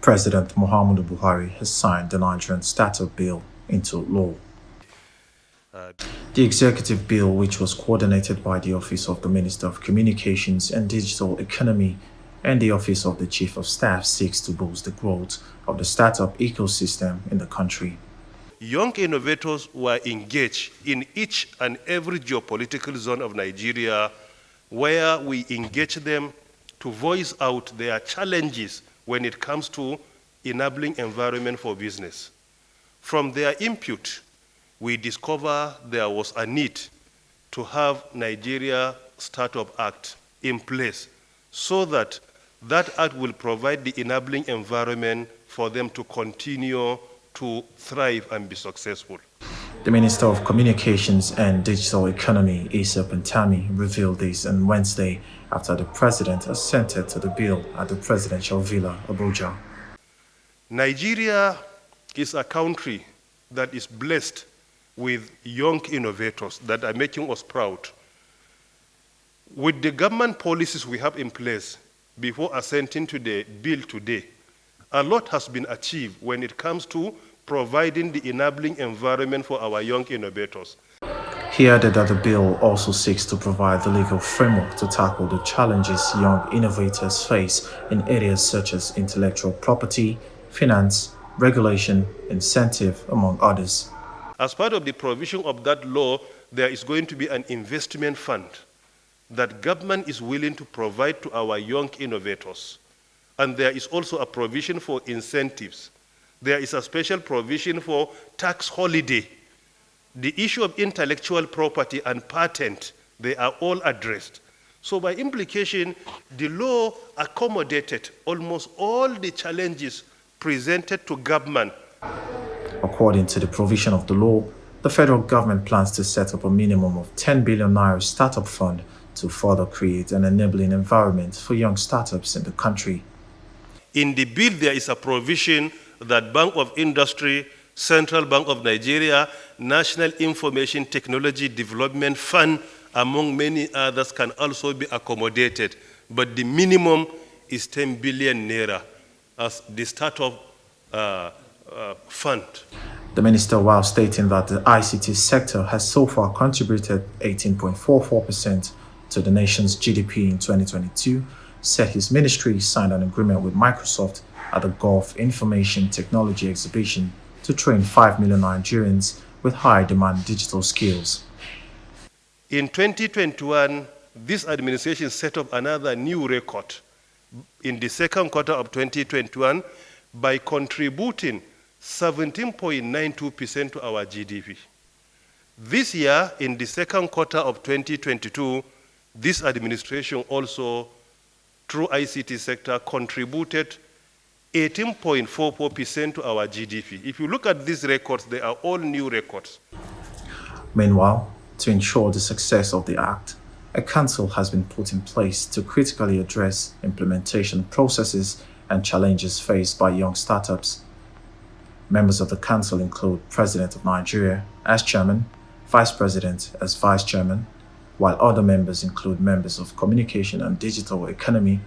President Muhammadu Buhari has signed the Nigerian Startup Bill into law. The executive bill, which was coordinated by the Office of the Minister of Communications and Digital Economy and the Office of the Chief of Staff, seeks to boost the growth of the startup ecosystem in the country. Young innovators were engaged in each and every geopolitical zone of Nigeria, where we engage them to voice out their challenges when it comes to enabling environment for business. From their input, we discover there was a need to have Nigeria Startup Act in place so that that act will provide the enabling environment for them to continue to thrive and be successful. The Minister of Communications and Digital Economy, Issa Pantami, revealed this on Wednesday after the President assented to the bill at the Presidential Villa, Abuja. Nigeria is a country that is blessed with young innovators that are making us proud. With the government policies we have in place before assenting to the bill today, a lot has been achieved when it comes to providing the enabling environment for our young innovators. He added that the bill also seeks to provide the legal framework to tackle the challenges young innovators face in areas such as intellectual property, finance, regulation, incentive, among others. As part of the provision of that law, there is going to be an investment fund that government is willing to provide to our young innovators. And there is also a provision for incentives. There is a special provision for tax holiday. The issue of intellectual property and patent, they are all addressed. So by implication, the law accommodated almost all the challenges presented to government. According to the provision of the law, the federal government plans to set up a minimum of 10 billion naira startup fund to further create an enabling environment for young startups in the country. In the bill, there is a provision that Bank of Industry, Central Bank of Nigeria, National Information Technology Development Fund, among many others, can also be accommodated. But the minimum is 10 billion naira as the startup fund. The minister, while stating that the ICT sector has so far contributed 18.44% to the nation's GDP in 2022, said his ministry signed an agreement with Microsoft at the Gulf Information Technology Exhibition to train 5 million Nigerians with high-demand digital skills. In 2021, this administration set up another new record in the second quarter of 2021 by contributing 17.92% to our GDP. This year, in the second quarter of 2022, this administration also, through ICT sector, contributed 18.44% to our GDP. If you look at these records, they are all new records. Meanwhile, to ensure the success of the Act, a council has been put in place to critically address implementation processes and challenges faced by young startups. Members of the council include President of Nigeria as chairman, Vice President as vice chairman, while other members include members of Communication and Digital Economy,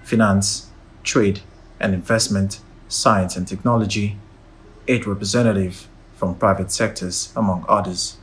Finance, Trade and Investment, Science and Technology, 8 representatives from private sectors, among others.